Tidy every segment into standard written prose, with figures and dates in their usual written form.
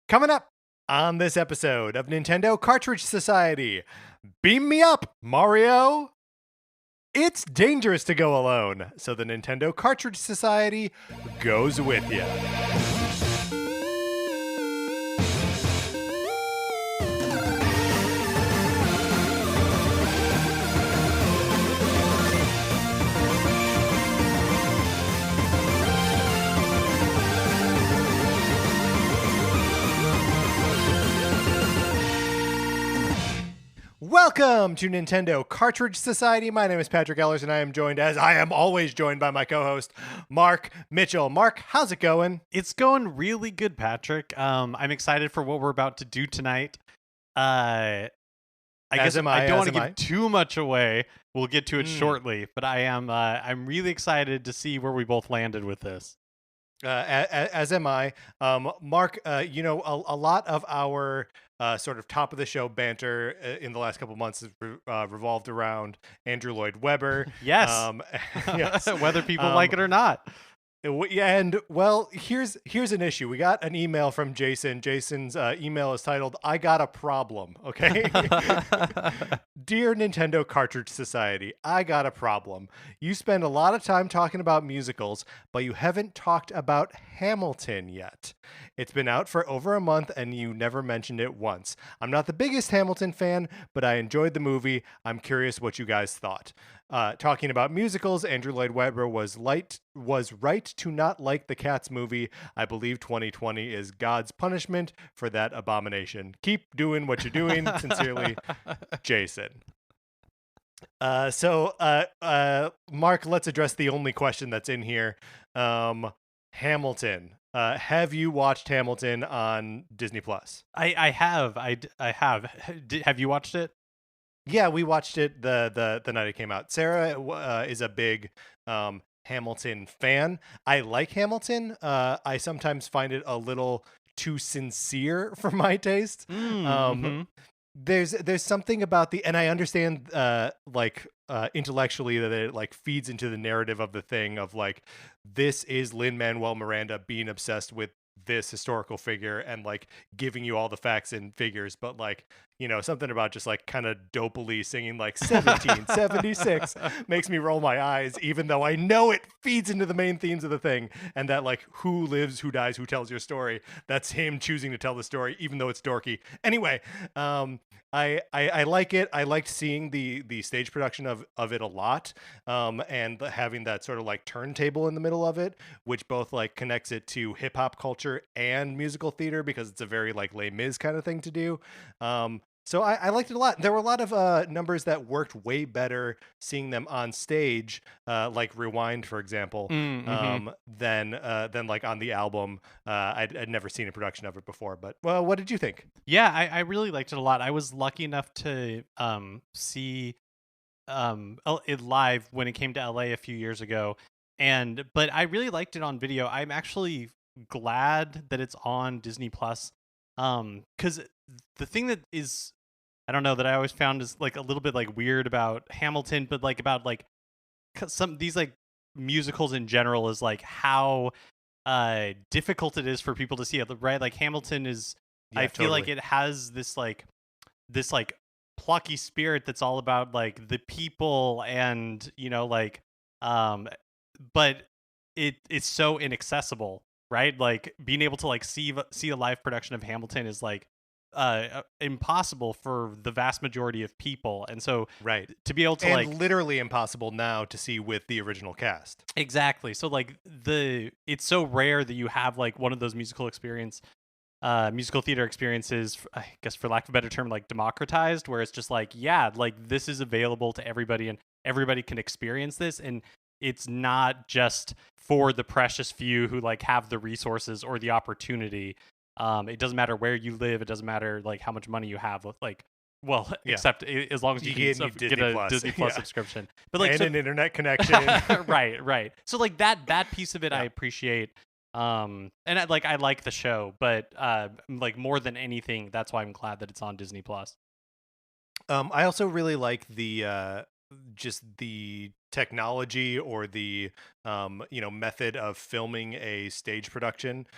Coming up on this episode of Nintendo Cartridge Society, beam me up, Mario! It's dangerous to go alone, so the Nintendo Cartridge Society goes with you. Welcome to Nintendo Cartridge Society. My name is Patrick Ellers, and I am joined, as I am always joined, by my co-host, Mark Mitchell. Mark, how's it going? It's going really good, Patrick. I'm excited for what we're about to do tonight. I guess I don't want to give too much away. We'll get to it shortly, but I'm really excited to see where we both landed with this. As am I. Mark, a lot of our sort of top of the show banter in the last couple of months has revolved around Andrew Lloyd Webber. Yes. Yes. Whether people like it or not. And well, here's an issue. We got an email from Jason. Jason's email is titled, "I got a problem." Okay. Dear Nintendo Cartridge Society, I got a problem. You spend a lot of time talking about musicals, but you haven't talked about Hamilton yet. It's been out for over a month and you never mentioned it once. I'm not the biggest Hamilton fan, but I enjoyed the movie. I'm curious what you guys thought. Talking about musicals, Andrew Lloyd Webber was right to not like the Cats movie. I believe 2020 is God's punishment for that abomination. Keep doing what you're doing. Sincerely, Jason. Mark, let's address the only question that's in here. Hamilton. Have you watched Hamilton on Disney Plus? I have. I have. Have you watched it? Yeah, we watched it the night it came out. Sarah is a big Hamilton fan. I like Hamilton. I sometimes find it a little too sincere for my taste. There's something about and I understand intellectually that it like feeds into the narrative of the thing of like, this is Lin-Manuel Miranda being obsessed with this historical figure and like giving you all the facts and figures, but like, something about just like kind of dopily singing like 1776 makes me roll my eyes, even though I know it feeds into the main themes of the thing, and that like who lives, who dies, who tells your story, that's him choosing to tell the story even though it's dorky. Anyway, I like it. I liked seeing the stage production of it a lot, and having that sort of like turntable in the middle of it, which both like connects it to hip hop culture and musical theater, because it's a very like Les Mis kind of thing to do. So I liked it a lot. There were a lot of numbers that worked way better seeing them on stage, like Rewind, for example, than like on the album. I'd never seen a production of it before, but well, what did you think? Yeah, I really liked it a lot. I was lucky enough to see it live when it came to LA a few years ago, but I really liked it on video. I'm actually glad that it's on Disney Plus, because the thing that is, I don't know, that I always found is like a little bit like weird about Hamilton, but like about like some these like musicals in general is like how difficult it is for people to see it, right? Like Hamilton is, Yeah, I feel totally. like it has this plucky spirit that's all about like the people and but it's so inaccessible, right? Like being able to like see a live production of Hamilton is like impossible for the vast majority of people, and so Right. to be able to And literally impossible now to see with the original cast. exactly, so like it's so rare that you have like one of those musical theater experiences, I guess for lack of a better term, like democratized, where it's just like, yeah, like this is available to everybody and everybody can experience this, and it's not just for the precious few who like have the resources or the opportunity. It doesn't matter where you live. It doesn't matter like how much money you have. Like, well, Yeah. except as long as you can get a Disney Plus subscription. But like, and an internet connection. right. So like that piece of it, Yeah. I appreciate. And I like the show, but like more than anything, that's why I'm glad that it's on Disney Plus. I also really like the just the technology or the method of filming a stage production.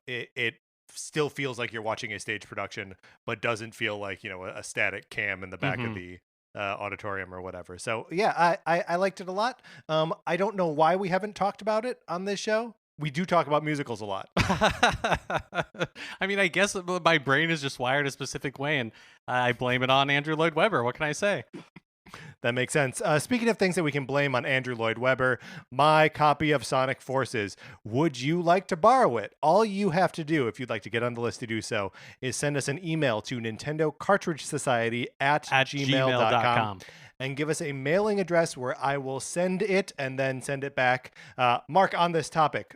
It still feels like you're watching a stage production, but doesn't feel like, a static cam in the back of Hmm. the auditorium or whatever. So yeah, I liked it a lot. I don't know why we haven't talked about it on this show. We do talk about musicals a lot. I mean, I guess my brain is just wired a specific way, and I blame it on Andrew Lloyd Webber. What can I say? That makes sense. Speaking of things that we can blame on Andrew Lloyd Webber, my copy of Sonic Forces. Would you like to borrow it? All you have to do, if you'd like to get on the list to do so, is send us an email to Nintendo Cartridge Society at At gmail.com gmail.com. and give us a mailing address where I will send it and then send it back. Mark, on this topic,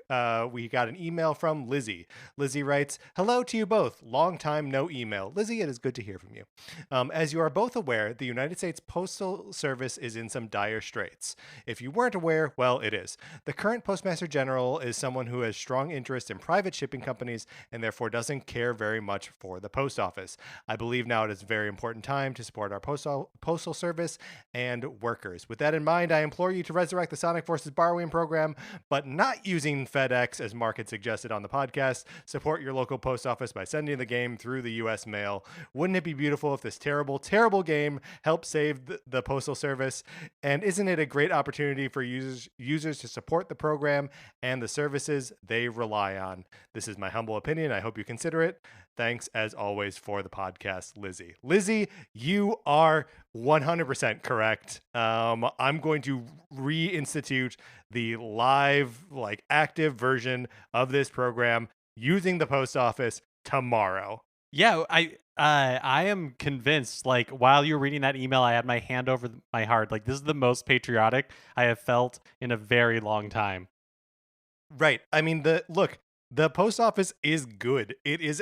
we got an email from Lizzie. Lizzie writes, "Hello to you both. Long time no email. Lizzie, it is good to hear from you. As you are both aware, the United States Postal Service is in some dire straits. If you weren't aware, well, it is. The current Postmaster General is someone who has strong interest in private shipping companies and therefore doesn't care very much for the post office. I believe now it is a very important time to support our postal service and workers. With that in mind, I implore you to resurrect the Sonic Forces borrowing program, but not using FedEx as Mark had suggested on the podcast. Support your local post office by sending the game through the U.S. mail. Wouldn't it be beautiful if this terrible, terrible game helped save the postal service? And isn't it a great opportunity for users to support the program and the services they rely on? This is my humble opinion. I hope you consider it. Thanks, as always, for the podcast, Lizzie." Lizzie, you are 100% correct. I'm going to reinstitute the live, active version of this program using the post office tomorrow. Yeah, I am convinced. Like while you were reading that email, I had my hand over my heart. Like this is the most patriotic I have felt in a very long time. Right. I mean, the post office is good. It is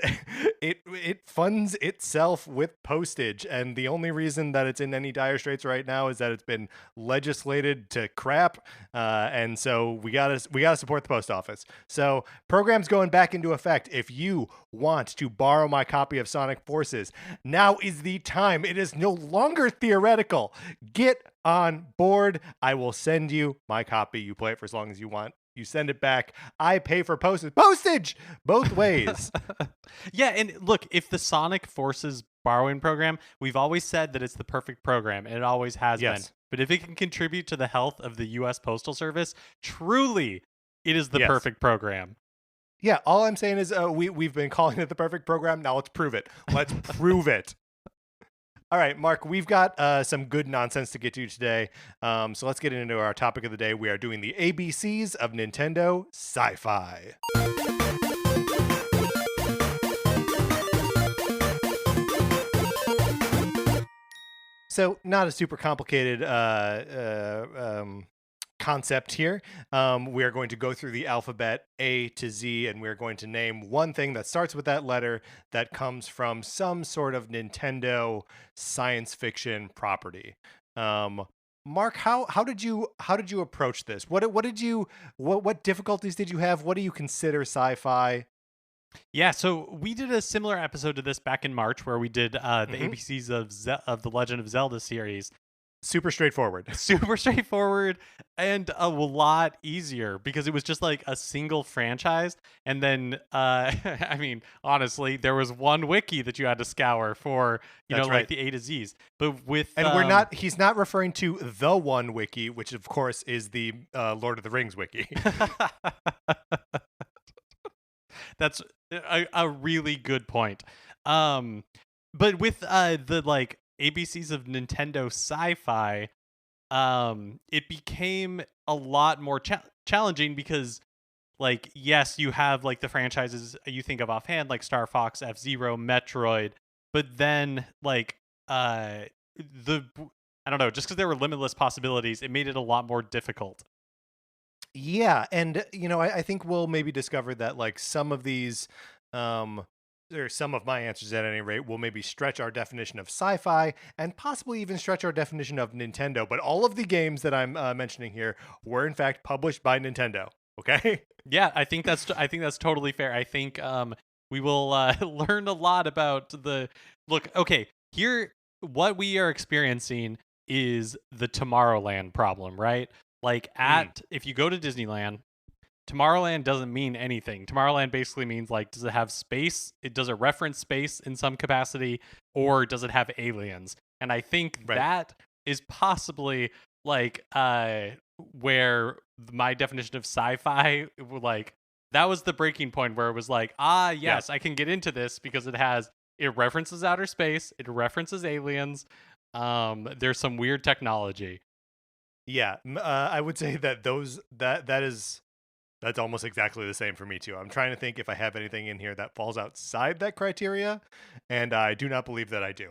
it funds itself with postage, and the only reason that it's in any dire straits right now is that it's been legislated to crap. And so we gotta support the post office. So programs going back into effect. If you want to borrow my copy of Sonic Forces, now is the time. It is no longer theoretical. Get on board. I will send you my copy. You play it for as long as you want. You send it back. I pay for postage both ways. Yeah, and look, if the Sonic Forces borrowing program, we've always said that it's the perfect program, and it always has been. Yes. But if it can contribute to the health of the U.S. Postal Service, truly, it is the Yes. perfect program. Yeah, all I'm saying is we've been calling it the perfect program. Now let's prove it. Let's prove it. All right, Mark, we've got some good nonsense to get to today. So let's get into our topic of the day. We are doing the ABCs of Nintendo Sci-Fi. So not a super complicated concept here. We are going to go through the alphabet A to Z, and we're going to name one thing that starts with that letter that comes from some sort of Nintendo science fiction property. Mark, how did you approach this? What difficulties did you have? What do you consider sci-fi? Yeah, so we did a similar episode to this back in March where we did the Mhm. ABCs of the Legend of Zelda series. Super straightforward. Super straightforward and a lot easier because it was just like a single franchise. And then, I mean, honestly, there was one wiki that you had to scour for, That's like right. the A to Z's. But with And he's not referring to the one wiki, which of course is the Lord of the Rings wiki. That's a really good point. But with the like ABCs of Nintendo Sci-Fi, it became a lot more challenging because, like, yes, you have like the franchises you think of offhand, like Star Fox, F-Zero, Metroid, but then like the I don't know, just because there were limitless possibilities, it made it a lot more difficult. Yeah, and I think we'll maybe discover that some of these, or some of my answers at any rate, will maybe stretch our definition of sci-fi and possibly even stretch our definition of Nintendo. But all of the games that I'm mentioning here were in fact published by Nintendo. Okay. Yeah, I think that's totally fair. I think we will learn a lot about the look. Okay, here what we are experiencing is the Tomorrowland problem, right? Like Mm, if you go to Disneyland, Tomorrowland doesn't mean anything. Tomorrowland basically means like, does it have space? Does it reference space in some capacity, or does it have aliens? And I think Right. that is possibly like where my definition of sci-fi like that was the breaking point where it was like, ah, Yeah. yes, I can get into this because it references outer space, it references aliens. There's some weird technology. Yeah. I would say that that's almost exactly the same for me too. I'm trying to think if I have anything in here that falls outside that criteria, and I do not believe that I do.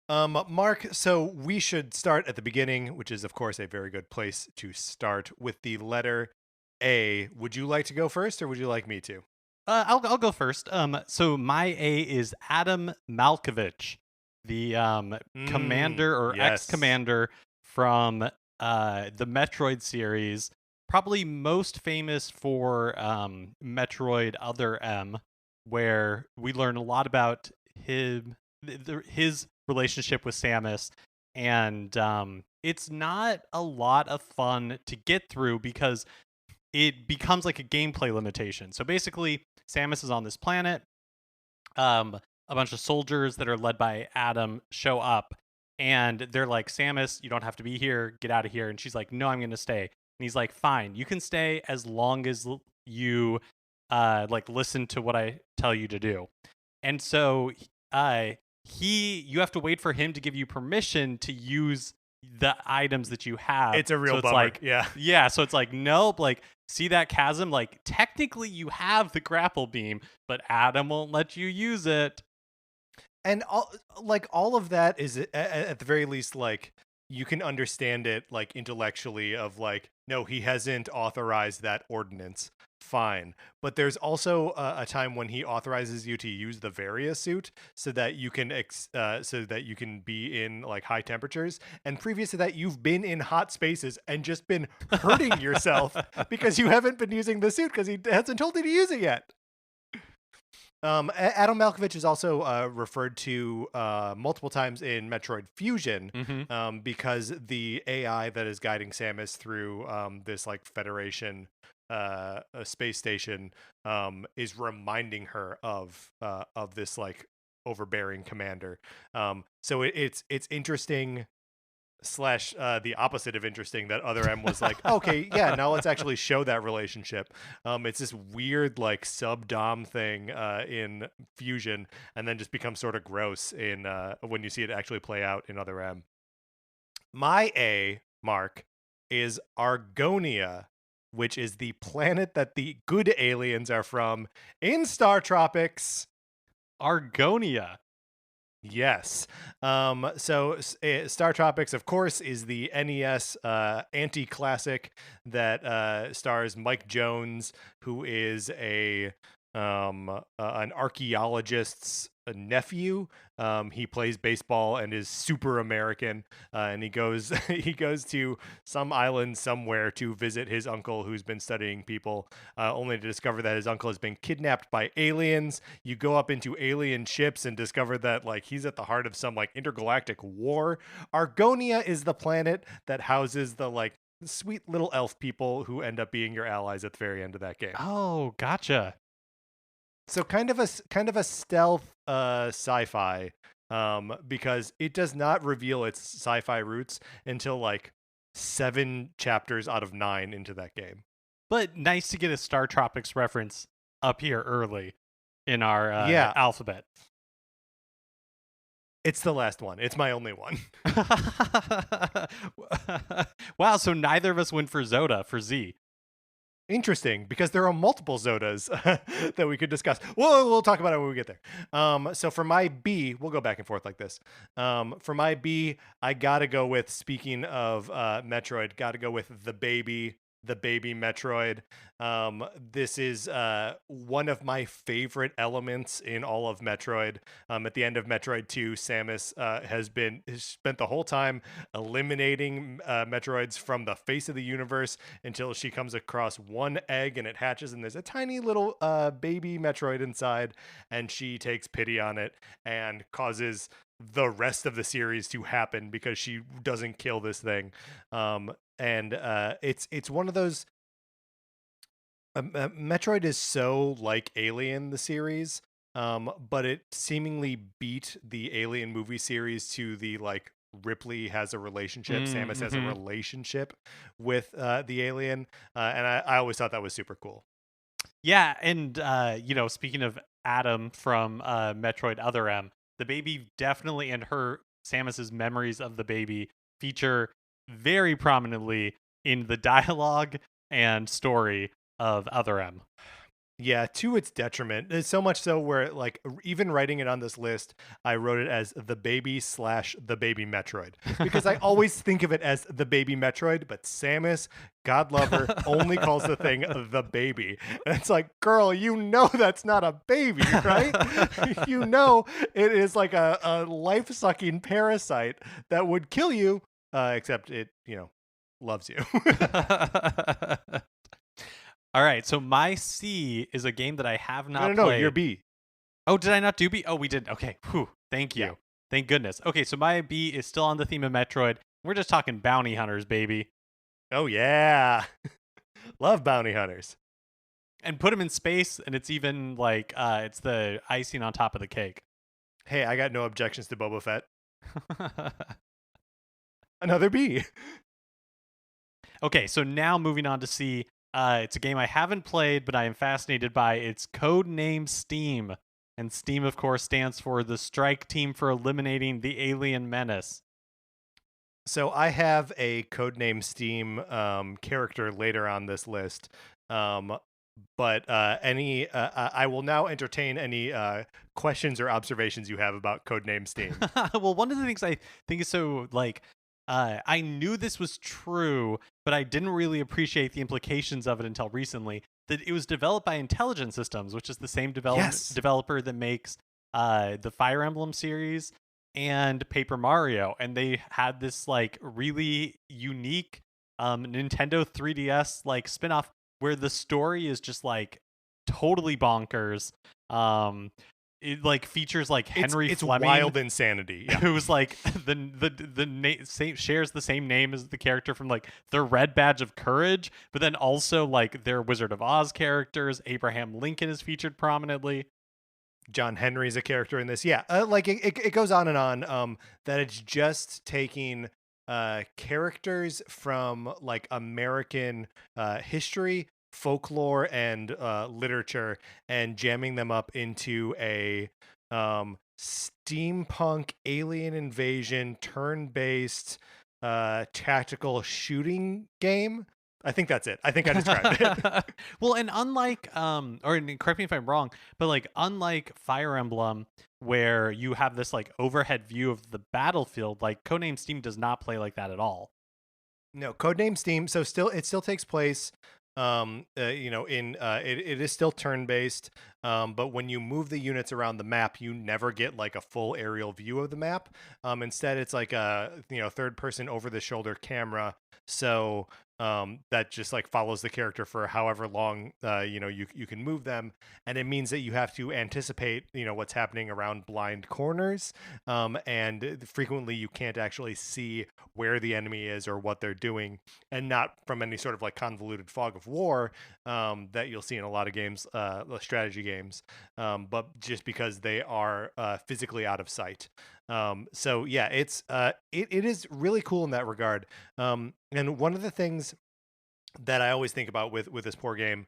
Mark, so we should start at the beginning, which is of course a very good place to start with the letter A. Would you like to go first, or would you like me to? I'll go first. So my A is Adam Malkovich, the commander or Yes. ex-commander from the Metroid series, probably most famous for Metroid Other M, where we learn a lot about his relationship with Samus, and it's not a lot of fun to get through because it becomes like a gameplay limitation. So basically, Samus is on this planet. A bunch of soldiers that are led by Adam show up, and they're like, "Samus, you don't have to be here. Get out of here." And she's like, "No, I'm going to stay." And he's like, "Fine, you can stay as long as you like listen to what I tell you to do." And so you have to wait for him to give you permission to use the items that you have. It's a real So it's bummer. like, Yeah. yeah, so it's like, nope, like, see that chasm? Like, technically you have the grapple beam, but Adam won't let you use it. And all of that is at the very least like you can understand it like intellectually of like no, he hasn't authorized that ordinance, fine, but there's also a time when he authorizes you to use the Varia suit so that you can so that you can be in like high temperatures, and previous to that you've been in hot spaces and just been hurting yourself because you haven't been using the suit because he hasn't told you to use it yet. Adam Malkovich is also referred to multiple times in Metroid Fusion, Hmm. because the AI that is guiding Samus through this like Federation a space station is reminding her of this like overbearing commander. So it's interesting slash the opposite of interesting that Other M was like, okay, yeah, now let's actually show that relationship. It's this weird like sub dom thing in Fusion, and then just becomes sort of gross in when you see it actually play out in Other M. My A, Mark, is Argonia, which is the planet that the good aliens are from in Star Tropics. Argonia. Yes. So Star Tropics, of course, is the NES anti-classic that stars Mike Jones, who is an archaeologist's nephew. He plays baseball and is super American, and he goes he goes to some island somewhere to visit his uncle who's been studying people, only to discover that his uncle has been kidnapped by aliens. You go up into alien ships and discover that like he's at the heart of some like intergalactic war. Argonia is the planet that houses the like sweet little elf people who end up being your allies at the very end of that game. Oh, gotcha. So kind of a stealth sci-fi, because it does not reveal its sci-fi roots until like 7 chapters out of 9 into that game. But nice to get a Star Tropics reference up here early in our Yeah, alphabet. it's the last one. It's my only one. Wow, so neither of us went for Zoda for Z. Interesting, because there are multiple Zodas that we could discuss. We'll talk about it when we get there. So for my B, we'll go back and forth like this. For my B, I gotta go with, speaking of Metroid, gotta go with the baby Metroid. This is one of my favorite elements in all of Metroid. At the end of Metroid 2, Samus has spent the whole time eliminating Metroids from the face of the universe until she comes across one egg and it hatches, and there's a tiny little baby Metroid inside, and she takes pity on it and causes the rest of the series to happen because she doesn't kill this thing. And it's one of those Metroid is so like Alien, the series, but it seemingly beat the Alien movie series to the like Ripley has a relationship, Samus has a Mm-hmm. relationship with the alien, and I always thought that was super cool. Yeah, and speaking of Adam from Metroid Other M, the baby definitely and her Samus's memories of the baby feature very prominently in the dialogue and story of Other M. Yeah, to its detriment. It's so much so where like even writing it on this list, I wrote it as the baby slash the baby Metroid because I always think of it as the baby Metroid, but Samus, God love her, only calls the thing the baby. And it's like, girl, you know that's not a baby, right? You know it is like a life sucking parasite that would kill you, except it, loves you. All right, so my C is a game that I have No, no, not no, you're played. B. Oh, did I not do B? Oh, we did. Okay. Whew. Thank Yeah. you. Thank goodness. Okay, so my B is still on the theme of Metroid. We're just talking bounty hunters, baby. Oh yeah. Love bounty hunters. And put them in space, and it's even like it's the icing on top of the cake. Hey, I got no objections to Boba Fett. Another B. Okay, so now moving on to C. It's a game I haven't played, but I am fascinated by. It's code name Steam. And Steam, of course, stands for the Strike Team for Eliminating the Alien Menace. So I have a codename Steam character later on this list. Um, but I will now entertain any questions or observations you have about codename Steam. Well, one of the things I think is so like I knew this was true, but I didn't really appreciate the implications of it until recently. That it was developed by Intelligent Systems, which is the same Yes. developer that makes the Fire Emblem series and Paper Mario, and they had this like really unique Nintendo 3DS like spinoff where the story is just like totally bonkers. Um, it like features like Henry It's Fleming, wild insanity. Yeah. who's like same shares the same name as the character from like the Red Badge of Courage, but then also like their Wizard of Oz characters. Abraham Lincoln is featured prominently. John Henry's a character in this. Yeah, like it goes on and on. That it's just taking characters from like American history, folklore, and literature, and jamming them up into a steampunk alien invasion turn-based tactical shooting game. I think that's it. I think I described it. Well, and unlike correct me if I'm wrong, but like unlike Fire Emblem, where you have this like overhead view of the battlefield, like Codename Steam does not play like that at all. No, codename Steam. So it still takes place it is still turn based, but when you move the units around the map, you never get like a full aerial view of the map. Instead it's like a third person over the shoulder camera, so that just like follows the character for however long you can move them, and it means that you have to anticipate what's happening around blind corners, and frequently you can't actually see where the enemy is or what they're doing, and not from any sort of like convoluted fog of war that you'll see in a lot of games, strategy games, but just because they are physically out of sight. So yeah, it is really cool in that regard. And one of the things that I always think about with this poor game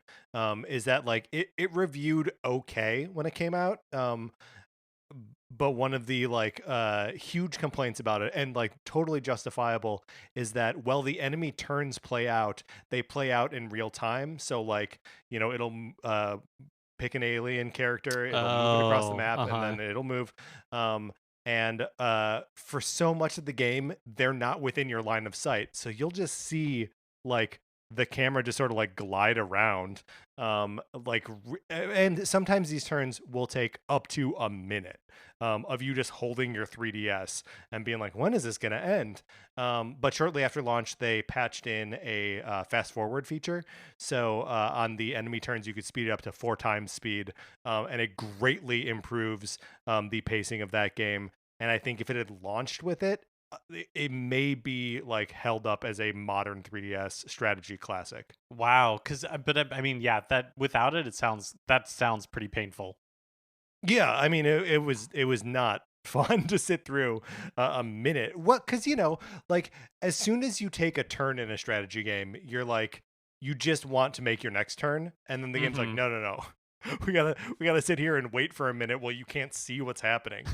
is that like it reviewed okay when it came out. But one of the like huge complaints about it, and like totally justifiable, is that the enemy turns play out, they play out in real time. So like it'll pick an alien character, it'll move it across the Oh, map, and uh-huh. then it'll move. And for so much of the game, they're not within your line of sight, so you'll just see like the camera just sort of like glide around, and sometimes these turns will take up to a minute of you just holding your 3DS and being like, when is this going to end? But shortly after launch, they patched in a fast forward feature. So on the enemy turns, you could speed it up to 4 times speed, and it greatly improves the pacing of that game. And I think if it had launched with it, it may be like held up as a modern 3DS strategy classic. Wow, because I mean, yeah, that without it, that sounds pretty painful. Yeah, I mean, it was not fun to sit through a minute. What? Because like as soon as you take a turn in a strategy game, you're like, you just want to make your next turn, and then the game's like, Hmm. no, no, no, we gotta sit here and wait for a minute while you can't see what's happening.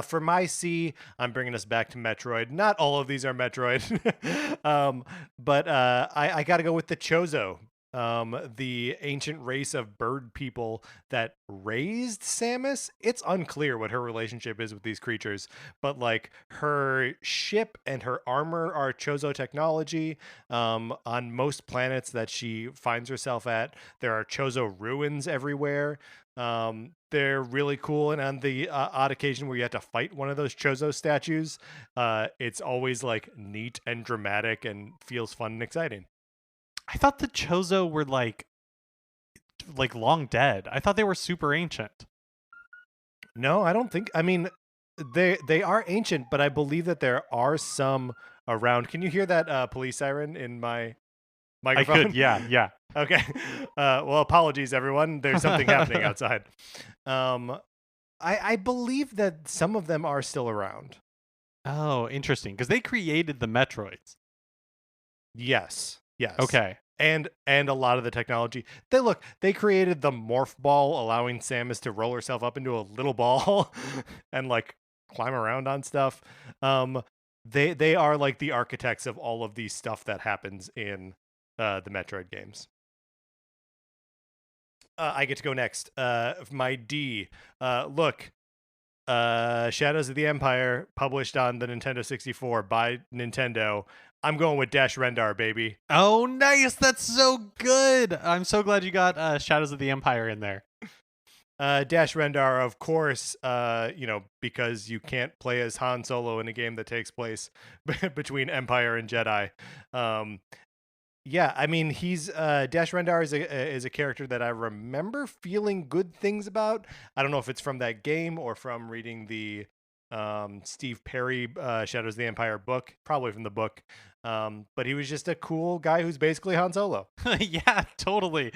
For my C, I'm bringing us back to Metroid. Not all of these are Metroid, but I got to go with the Chozo, the ancient race of bird people that raised Samus. It's unclear what her relationship is with these creatures, but like her ship and her armor are Chozo technology. On most planets that she finds herself at, there are Chozo ruins everywhere. They're really cool, and on the odd occasion where you have to fight one of those Chozo statues, it's always like neat and dramatic and feels fun and exciting. I thought the Chozo were like long dead. I thought they were super ancient. No, I don't think. I mean, they are ancient, but I believe that there are some around. Can you hear that police siren in my I could, microphone? yeah, yeah. Okay. Well, apologies, everyone. There's something happening outside. Um, I believe that some of them are still around. Oh, interesting. Because they created the Metroids. Yes. Yes. Okay. And a lot of the technology. They created the morph ball, allowing Samus to roll herself up into a little ball and like climb around on stuff. They are like the architects of all of these stuff that happens in the Metroid games. I get to go next. My D. Look, Shadows of the Empire, published on the Nintendo 64 by Nintendo. I'm going with Dash Rendar, baby. Oh, nice. That's so good. I'm so glad you got Shadows of the Empire in there. Dash Rendar, of course, because you can't play as Han Solo in a game that takes place between Empire and Jedi. Yeah, I mean, he's Dash Rendar is a character that I remember feeling good things about. I don't know if it's from that game or from reading the Steve Perry Shadows of the Empire book, probably from the book. But he was just a cool guy who's basically Han Solo. Yeah, totally.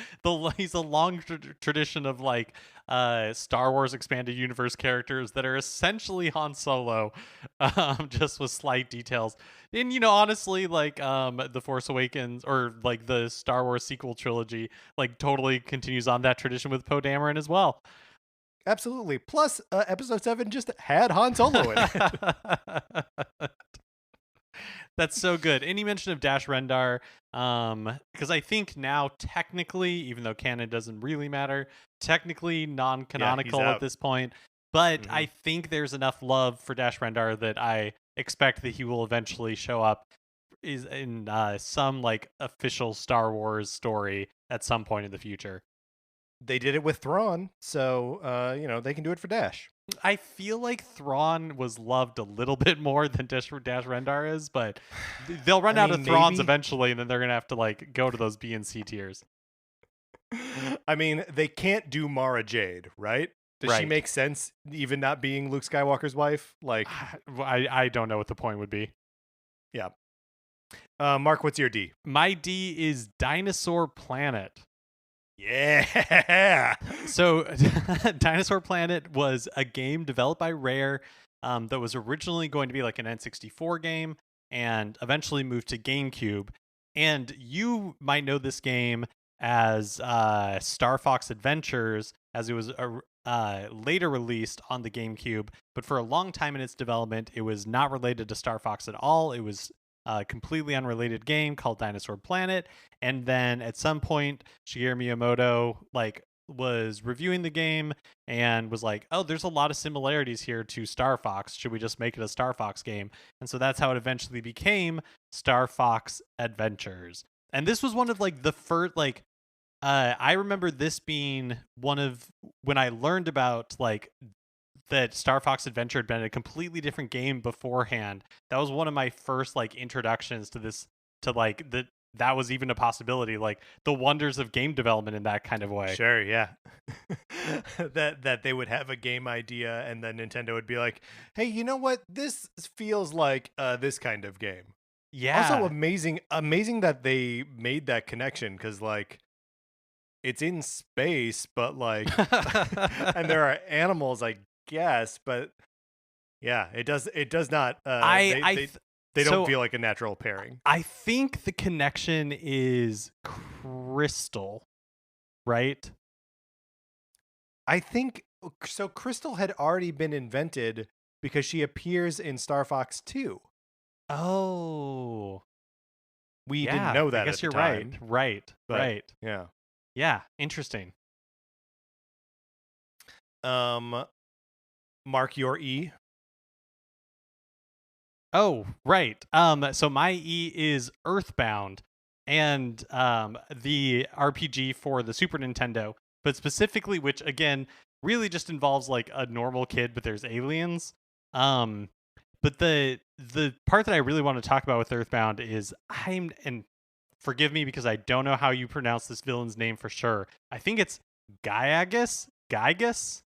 He's a long tradition of like Star Wars expanded universe characters that are essentially Han Solo, just with slight details. And honestly, like the Force Awakens or like the Star Wars sequel trilogy, like totally continues on that tradition with Poe Dameron as well. Absolutely. Plus, Episode 7 just had Han Solo in it. That's so good. Any mention of Dash Rendar, because I think now technically, even though canon doesn't really matter, technically non-canonical at this point. But I think there's enough love for Dash Rendar that I expect that he will eventually show up is in some like official Star Wars story at some point in the future. They did it with Thrawn, so they can do it for Dash. I feel like Thrawn was loved a little bit more than Dash Rendar is, but they'll run out of Thrawns maybe. eventually, and then they're gonna have to like go to those B and C tiers. I mean, they can't do Mara Jade, right? Does she Right. make sense, even not being Luke Skywalker's wife? Like, I don't know what the point would be. yeah. Mark, what's your D? My D is Dinosaur Planet. Yeah. So, Dinosaur Planet was a game developed by Rare that was originally going to be like an N64 game and eventually moved to GameCube. And you might know this game as Star Fox Adventures, as it was later released on the GameCube. But for a long time in its development, it was not related to Star Fox at all. It was a completely unrelated game called Dinosaur Planet. And then at some point, Shigeru Miyamoto was reviewing the game and was like, "Oh, there's a lot of similarities here to Star Fox. Should we just make it a Star Fox game?" And so that's how it eventually became Star Fox Adventures. And this was one of like the first I remember this being one of when I learned about like that Star Fox Adventure had been a completely different game beforehand. That was one of my first like introductions to this, to like that was even a possibility, like the wonders of game development in that kind of way. Sure, yeah. that they would have a game idea and then Nintendo would be like, "Hey, you know what? This feels like this kind of game." Also Yeah. amazing that they made that connection cuz like it's in space but like and there are animals I guess, but yeah, it does not I they I they th- they don't so feel like a natural pairing. I think the connection is Crystal, right? I think so Crystal had already been invented because she appears in Star Fox 2. Oh. We didn't Yeah, know I that at guess the you're right. time, Right. but Right. yeah. Yeah, interesting. Um, Mark your E. Oh, right. So my E is Earthbound, and the RPG for the Super Nintendo, but specifically, which again really just involves like a normal kid, but there's aliens. Um, but the part that I really want to talk about with Earthbound is and forgive me because I don't know how you pronounce this villain's name for sure. I think it's Gyagus. Gygus.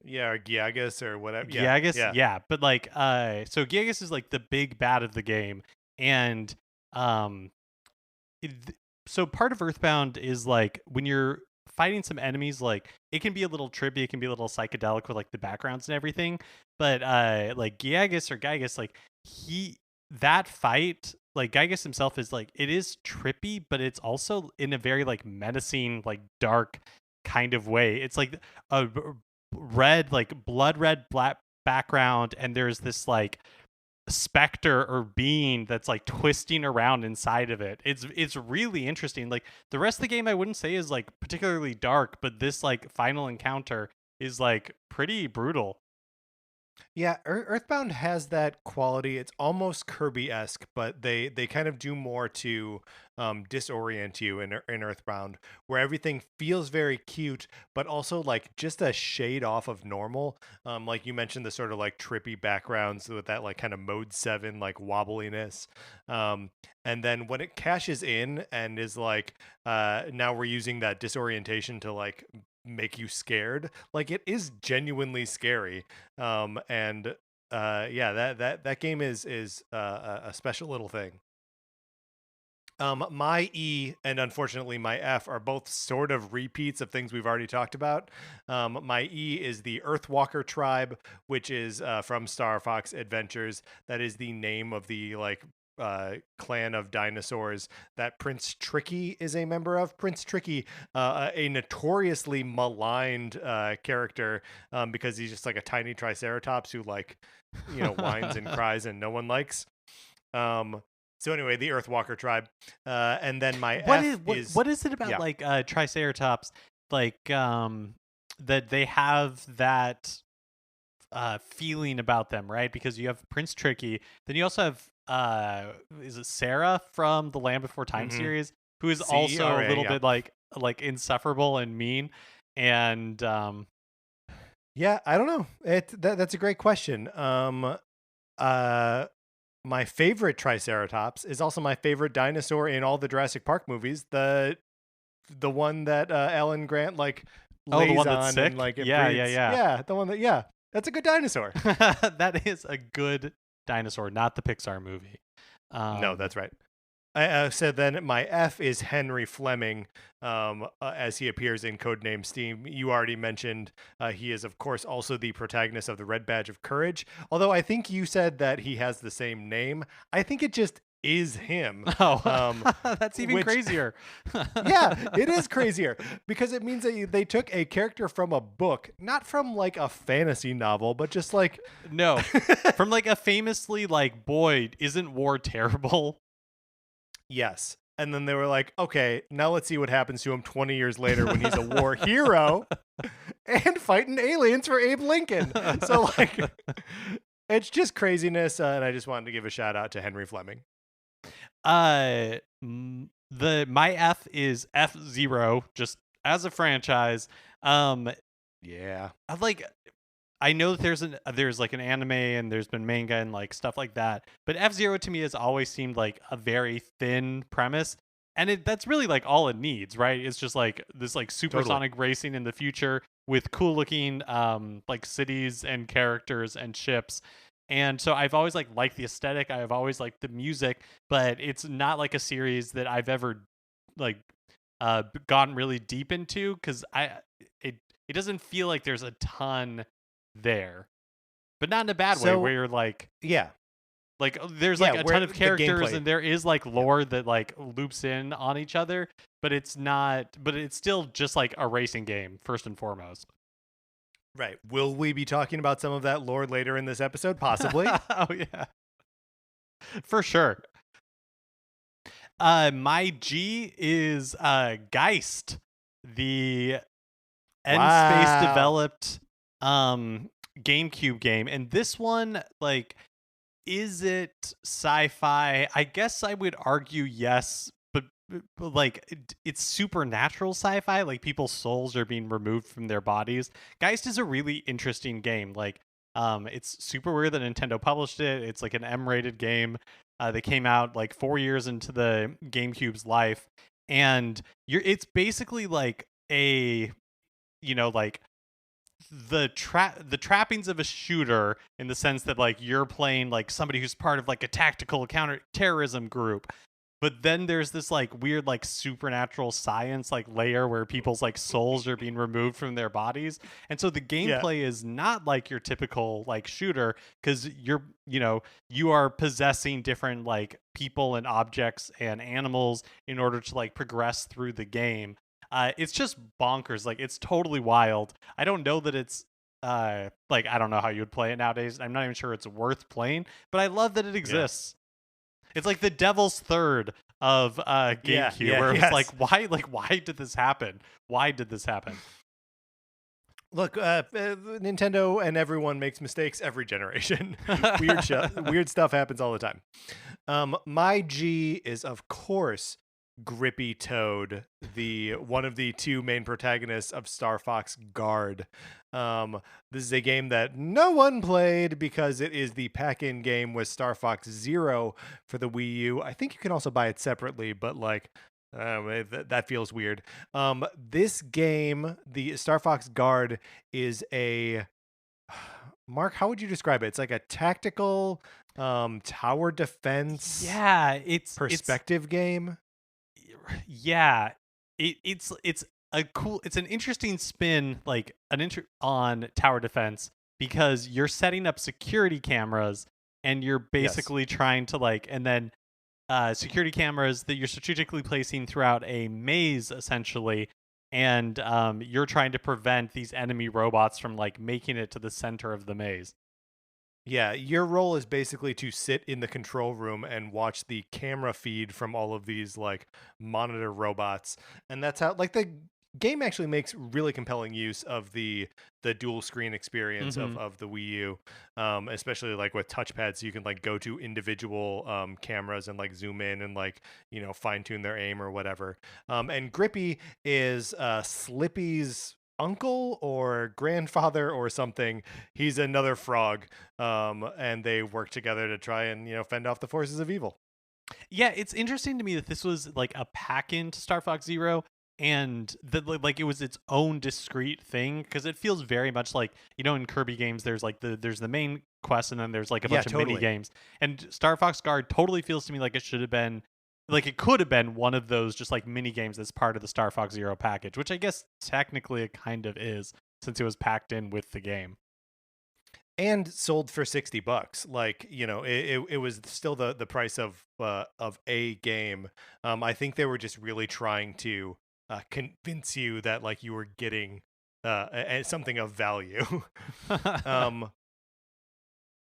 Yeah, or Giagas or whatever. Yeah, Giagus, yeah. yeah, but like, so Giagus is like the big bad of the game, and um, so part of Earthbound is like when you're fighting some enemies, like it can be a little trippy, it can be a little psychedelic with like the backgrounds and everything, but like Giagus or Gygus, like he that fight. Like Gygus himself is like it is trippy, but it's also in a very like menacing, like dark kind of way. It's like a red, like blood red black background, and there's this like specter or being that's like twisting around inside of it. It's really interesting. Like the rest of the game I wouldn't say is like particularly dark, but this like final encounter is like pretty brutal. Yeah, Earthbound has that quality. It's almost Kirby-esque, but they kind of do more to disorient you in Earthbound, where everything feels very cute, but also like just a shade off of normal. Like you mentioned, the sort of like trippy backgrounds with that like kind of mode 7 like wobbliness. And then when it cashes in and is like, now we're using that disorientation to like make you scared, like it is genuinely scary. And yeah, that game is a special little thing. My E and unfortunately my F are both sort of repeats of things we've already talked about. My E is the Earthwalker tribe, which is from Star Fox Adventures. That is the name of the like clan of dinosaurs that Prince Tricky is a member of. Prince Tricky, a notoriously maligned character because he's just like a tiny triceratops who like whines and cries and no one likes. Um, so anyway, the Earthwalker tribe, and then my What is F is what is it about yeah. like Triceratops like that they have that feeling about them, right? Because you have Prince Tricky, then you also have is it Sarah from the Land Before Time Mm-hmm. series, who is also a CERA, little yeah. bit like insufferable and mean, and Yeah, I don't know. That's a great question. Uh, my favorite Triceratops is also my favorite dinosaur in all the Jurassic Park movies. The one that Alan Grant like oh, the lays one that's on and sick. like it Yeah, yeah, breathes. yeah. Yeah, the one that yeah, that's a good dinosaur. That is a good dinosaur, not the Pixar movie. No, Um, that's right. I said then my F is Henry Fleming, as he appears in Codename Steam. You already mentioned he is, of course, also the protagonist of the Red Badge of Courage. Although I think you said that he has the same name. I think it just is him. oh, Um, that's even which, crazier. yeah, it is crazier because it means that they took a character from a book, not from like a fantasy novel, but just like. No, from like a famously like, boy, isn't war terrible? Yes. And then they were like, okay, now let's see what happens to him 20 years later when he's a war hero and fighting aliens for Abe Lincoln. So, like, it's just craziness. And I just wanted to give a shout out to Henry Fleming. The my F is F-Zero, just as a franchise. Yeah. I like I know that there's like an anime and there's been manga and like stuff like that, but F-Zero to me has always seemed like a very thin premise. and that's really like all it needs, right? It's just like this like Totally. supersonic racing in the future with cool looking like cities and characters and ships. And so I've always like liked the aesthetic, I've always liked the music, but it's not like a series that I've ever like gotten really deep into, cuz it it doesn't feel like there's a ton there. But not in a bad way where So you're yeah, there's yeah, like a ton where of the characters gameplay. and there is like Yeah, lore that like loops in on each other, but it's not, but it's still just like a racing game first and foremost. right. Will we be talking about some of that lore later in this episode? Possibly. Oh yeah, for sure. My G is Geist, the end space Wow. developed um GameCube game, and this one like, is it sci-fi? I guess I would argue yes, but like it's supernatural sci-fi. Like people's souls are being removed from their bodies. Geist is a really interesting game. Like, it's super weird that Nintendo published it. It's like an M-rated game. They came out like 4 years into the GameCube's life, and it's basically like a, like the trappings of a shooter, in the sense that like you're playing like somebody who's part of like a tactical counter-terrorism group, but then there's this like weird like supernatural science like layer where people's like souls are being removed from their bodies. And so the Yeah. gameplay is not like your typical like shooter, because you are possessing different like people and objects and animals in order to like progress through the game. It's just bonkers. Like it's totally wild. I don't know that it's like, I don't know how you would play it nowadays. I'm not even sure it's worth playing, but I love that it Yeah. exists. It's like the devil's third of Yeah. GameCube, Yeah. where it was Yes. why did this happen? Why did this happen? Look, Nintendo and everyone makes mistakes every generation. Weird stuff happens all the time. My G is of course Grippy Toad, the one of the two main protagonists of Star Fox Guard. This is a game that no one played because it is the pack-in game with Star Fox Zero for the Wii U. I think you can also buy it separately, but like that feels weird. This game, the Star Fox Guard, is a Mark. How would you describe it? It's like a tactical tower defense Yeah, it's perspective game. yeah, it's a cool, it's an interesting spin, like on tower defense, because you're setting up security cameras and you're Yes. basically trying to like, and then security cameras that you're strategically placing throughout a maze essentially, and you're trying to prevent these enemy robots from like making it to the center of the maze. Yeah, your role is basically to sit in the control room and watch the camera feed from all of these like monitor robots. And that's how like the game actually makes really compelling use of the dual screen experience Hmm. of the Wii U. Especially like with touchpads, so you can like go to individual cameras and like zoom in and like, fine tune their aim or whatever. And Grippy is Slippy's uncle or grandfather or something. He's another frog, and they work together to try and fend off the forces of evil. Yeah, it's interesting to me that this was like a pack in to Star Fox Zero, and that like it was its own discrete thing, because it feels very much like, in Kirby games there's like there's the main quest and then there's like a Yeah, bunch of mini totally. games, and Star Fox Guard totally feels to me like it should have been, like it could have been one of those just like mini games that's part of the Star Fox Zero package, which I guess technically it kind of is, since it was packed in with the game. And sold for $60. Like, it was still the price of a game. I think they were just really trying to convince you that like you were getting something of value. um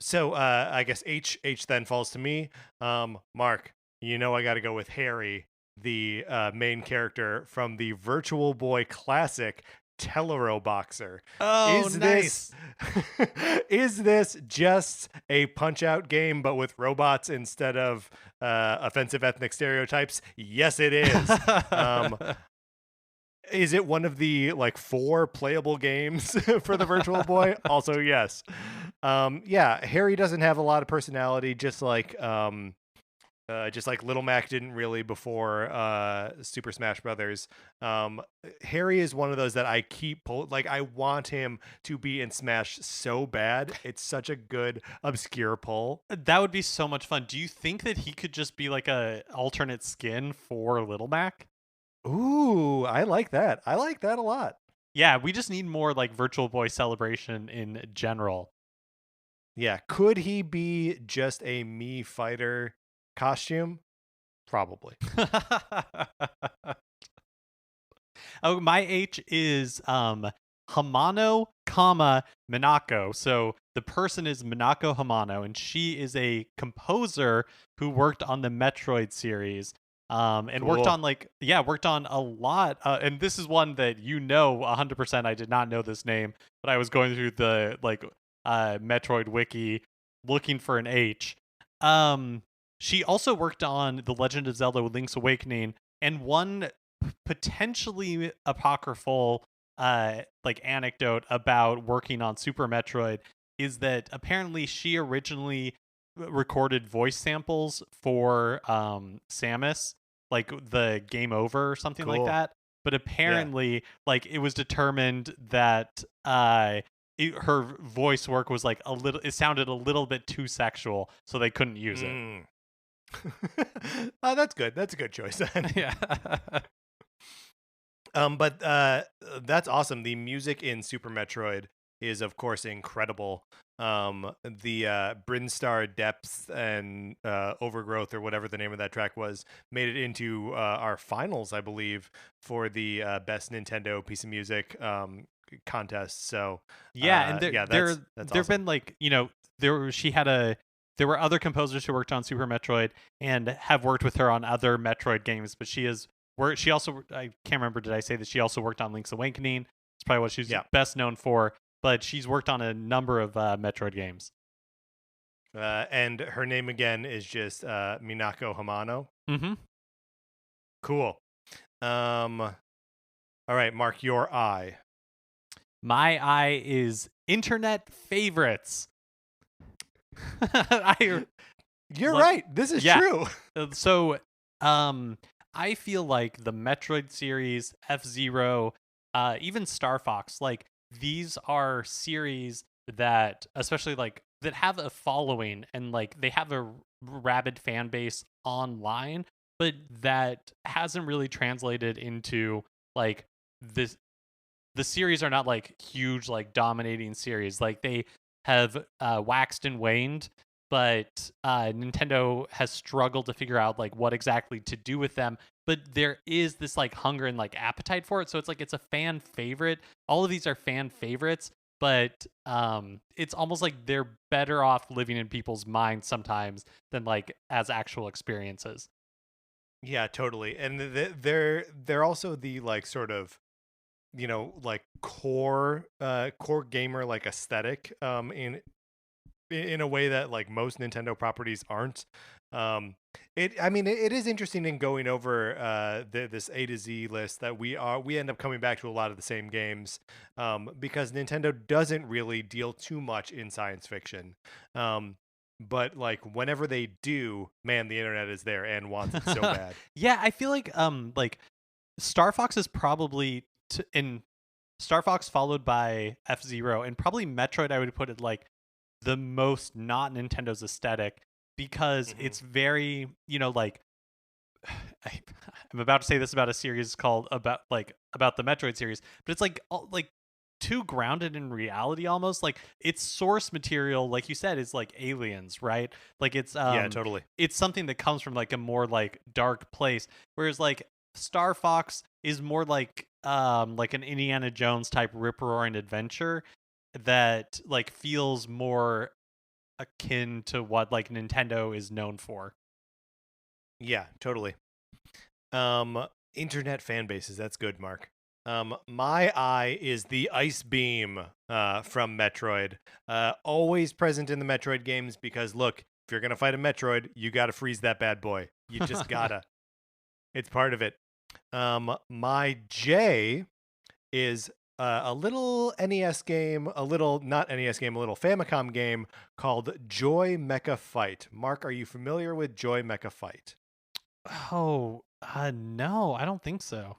so I guess H then falls to me. Mark, I got to go with Harry, the main character from the Virtual Boy classic Telero Boxer. Oh, Is this nice. is this just a punch out game but with robots instead of offensive ethnic stereotypes? Yes, it is. Um, is it one of the like 4 playable games for the Virtual Boy? Also, yes. Yeah, Harry doesn't have a lot of personality, just like Just like Little Mac didn't really before Super Smash Brothers. Um, Harry is one of those that I keep like I want him to be in Smash so bad. It's such a good obscure pull. That would be so much fun. Do you think that he could just be like a alternate skin for Little Mac? Ooh, I like that. I like that a lot. Yeah, we just need more like Virtual Boy celebration in general. Yeah, could he be just a Mii fighter costume? Probably. Oh, my H is Hamano, comma Minako. So the person is Minako Hamano, and she is a composer who worked on the Metroid series. And worked Cool. on worked on a lot. And this is one that 100%. I did not know this name, but I was going through the Metroid wiki looking for an H. Um, she also worked on The Legend of Zelda: Link's Awakening, and one potentially apocryphal anecdote about working on Super Metroid is that apparently she originally recorded voice samples for Samus, like the Game Over or something like Cool. that. But Yeah. apparently, like it was determined that her voice work was like it sounded a little bit too sexual, so they couldn't use it. Mm. That's good. That's a good choice then. Yeah. But that's awesome. The music in Super Metroid is, of course, incredible. The Brinstar Depths and Overgrowth, or whatever the name of that track was, made it into our finals, I believe, for the best Nintendo piece of music contest. So, Yeah, and yeah, that's there've awesome. been there were other composers who worked on Super Metroid and have worked with her on other Metroid games, but she also, I can't remember, did I say that she also worked on Link's Awakening? It's probably what she's Yeah. best known for, but she's worked on a number of Metroid games. And her name again is just Minako Hamano. Mhm. Cool. All right, Mark, your eye. My eye is internet favorites. I You're like right. This is Yeah. true. So, um, I feel like the Metroid series, F-Zero, even Star Fox, like these are series that, especially like that have a following and like they have a rabid fan base online, but that hasn't really translated into like this. The series are not like huge, like dominating series. Like they have waxed and waned, but Nintendo has struggled to figure out like what exactly to do with them. But there is this like hunger and like appetite for it, so it's like it's a fan favorite. All of these are fan favorites, but it's almost like they're better off living in people's minds sometimes than like as actual experiences. Yeah, totally. And they're also the like sort of like core gamer like aesthetic in a way that like most Nintendo properties aren't. It is interesting in going over this A to Z list that we end up coming back to a lot of the same games because Nintendo doesn't really deal too much in science fiction. But like whenever they do, man, the internet is there and wants it so bad. Yeah, I feel like Star Fox is probably in Star Fox followed by F-Zero and probably Metroid. I would put it like the most not Nintendo's aesthetic because Hmm. it's very like I'm about to say this about a series called about the Metroid series, but it's like too grounded in reality almost. Like its source material, like you said, is like aliens, right? Like Yeah, totally. it's something that comes from like a more like dark place, whereas like Star Fox is more like an Indiana Jones type rip roaring adventure that like feels more akin to what like Nintendo is known for. Yeah, totally. Internet fan bases. That's good, Mark. My eye is the ice beam from Metroid. Always present in the Metroid games because look, if you're gonna fight a Metroid, you gotta freeze that bad boy. You just gotta. It's part of it. My J is a little NES game, a little not NES game, a little Famicom game called Joy Mecha Fight. Mark, are you familiar with Joy Mecha Fight? Oh, no, I don't think so.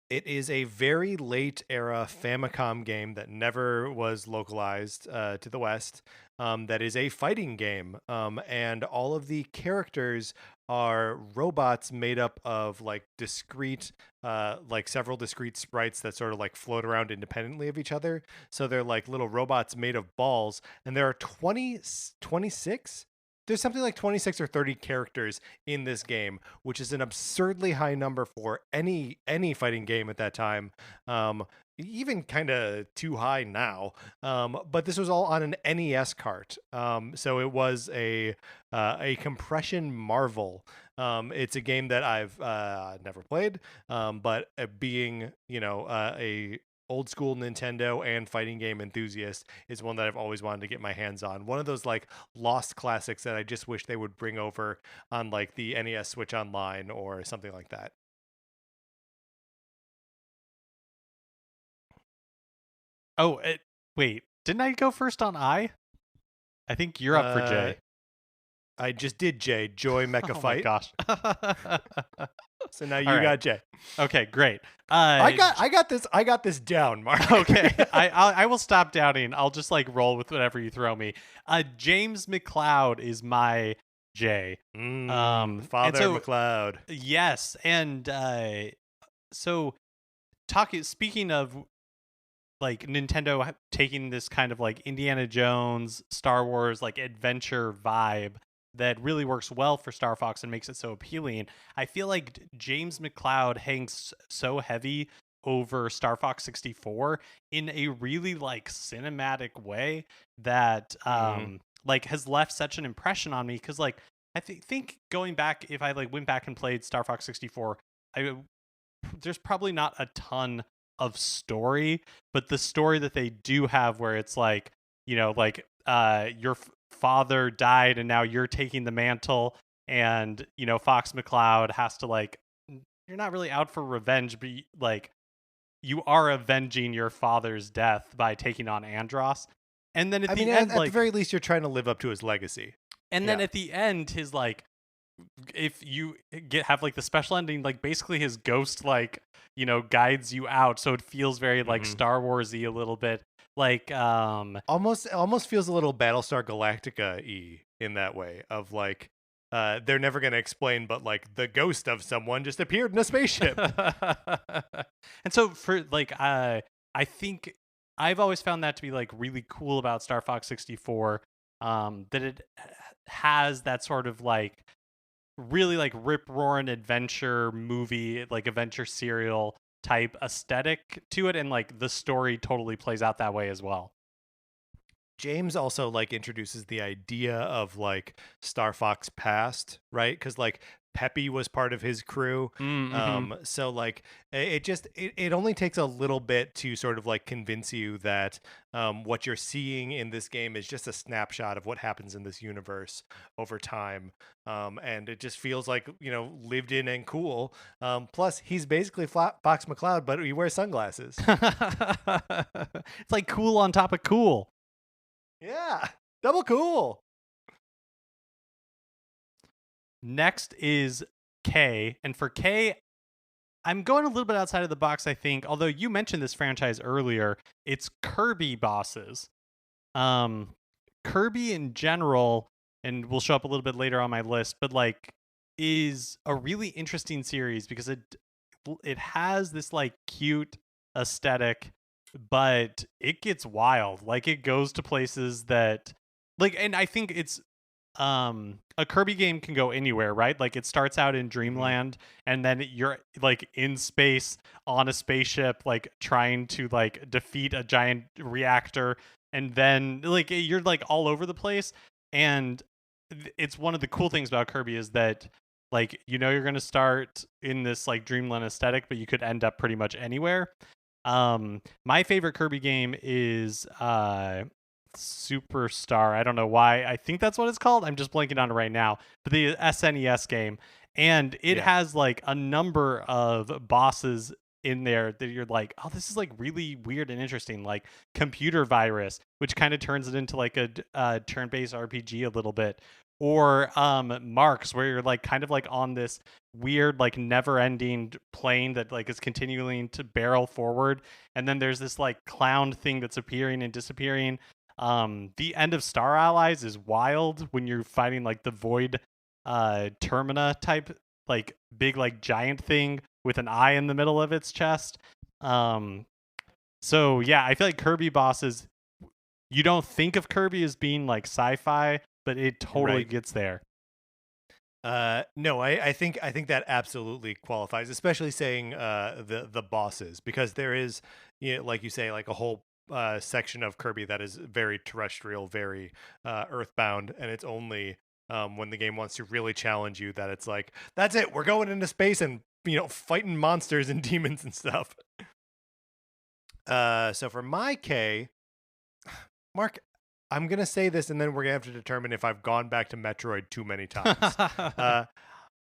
It is a very late era Famicom game that never was localized to the West. That is a fighting game, and all of the characters are robots made up of like discrete, like several discrete sprites that sort of like float around independently of each other. So they're like little robots made of balls, and there are 26. There's something like 26 or 30 characters in this game, which is an absurdly high number for any fighting game at that time. Even kind of too high now. But this was all on an NES cart, so it was a compression marvel. It's a game that I've never played, but being a old school Nintendo and fighting game enthusiast is one that I've always wanted to get my hands on. One of those like lost classics that I just wish they would bring over on like the NES Switch Online or something like that. Oh, wait, didn't I go first on I? I think you're up for Uh, J. I just did Joy Mecha Oh my Fight. gosh. So now All you right. got J. Okay, great. I got this down, Mark. Okay, I will stop doubting. I'll just like roll with whatever you throw me. James McLeod is my J. Mm, And Father so McLeod. yes, and so talking speaking of like Nintendo taking this kind of like Indiana Jones, Star Wars like adventure vibe that really works well for Star Fox and makes it so appealing. I feel like James McLeod hangs so heavy over Star Fox 64 in a really like cinematic way that Mm-hmm. like has left such an impression on me cuz like I think going back if I like went back and played Star Fox 64, I there's probably not a ton of story, but the story that they do have where it's like, like your father died and now you're taking the mantle and, Fox McCloud has to like you're not really out for revenge, but like you are avenging your father's death by taking on Andros. And then at I mean, the end at the like very least, you're trying to live up to his legacy. and then Yeah. at the end his like if you have like the special ending like basically his ghost like guides you out so it feels very like Mm-hmm. Star Warsy a little bit like Almost feels a little Battlestar Galactica y in that way of like they're never going to explain, but like the ghost of someone just appeared in a spaceship. and so for like I think I've always found that to be like really cool about Star Fox 64, that it has that sort of like really like rip roaring adventure movie, like adventure serial type aesthetic to it, and like the story totally plays out that way as well. James also like introduces the idea of like Star Fox past, right? Because like Peppy was part of his crew. Mm-hmm. So like it only takes a little bit to sort of like convince you that what you're seeing in this game is just a snapshot of what happens in this universe over time. And it just feels like, lived in and cool. Plus he's basically Fox McCloud, but he wears sunglasses. It's like cool on top of cool. Yeah. Double cool. Next is K, and for K, I'm going a little bit outside of the box, I think. Although you mentioned this franchise earlier, it's Kirby bosses. Kirby in general, and will show up a little bit later on my list, but like is a really interesting series because it has this like cute aesthetic, but it gets wild. Like it goes to places that like, and I think it's a Kirby game can go anywhere, right? Like it starts out in Mhm. Dreamland and then you're like in space on a spaceship like trying to like defeat a giant reactor, and then like you're like all over the place. And it's one of the cool things about Kirby is that like you're going to start in this like Dreamland aesthetic, but you could end up pretty much anywhere. My favorite Kirby game is Superstar. I don't know why. I think that's what it's called. I'm just blanking on it right now. But the SNES game, and it Yeah. has like a number of bosses in there that you're like, oh, this is like really weird and interesting, like computer virus, which kind of turns it into like a turn-based RPG a little bit, or Marks, where you're like kind of like on this weird like never-ending plane that like is continuing to barrel forward, and then there's this like clown thing that's appearing and disappearing. The end of Star Allies is wild when you're fighting like the Void Termina type, like big like giant thing with an eye in the middle of its chest. Um, so yeah, I feel like Kirby bosses, you don't think of Kirby as being like sci-fi, but it totally Right. gets there. No, I think that absolutely qualifies, especially saying the bosses, because there is, you know, like you say, like a whole section of Kirby that is very terrestrial, very earthbound, and it's only when the game wants to really challenge you that it's like, that's it, we're going into space and, you know, fighting monsters and demons and stuff. So for my K, Mark, I'm gonna say this, and then we're gonna have to determine if I've gone back to Metroid too many times. Uh,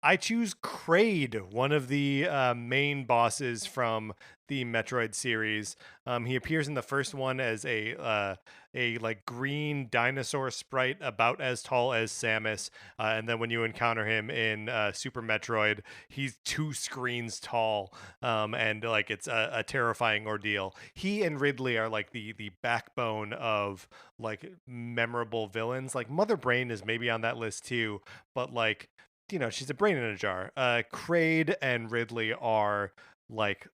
I choose Kraid, one of the main bosses from the Metroid series. He appears in the first one as a like green dinosaur sprite about as tall as Samus, and then when you encounter him in Super Metroid, he's 2 screens tall, and like it's a terrifying ordeal. He and Ridley are like the backbone of like memorable villains. Like Mother Brain is maybe on that list too, but like, you know, she's a brain in a jar. Kraid and Ridley are like,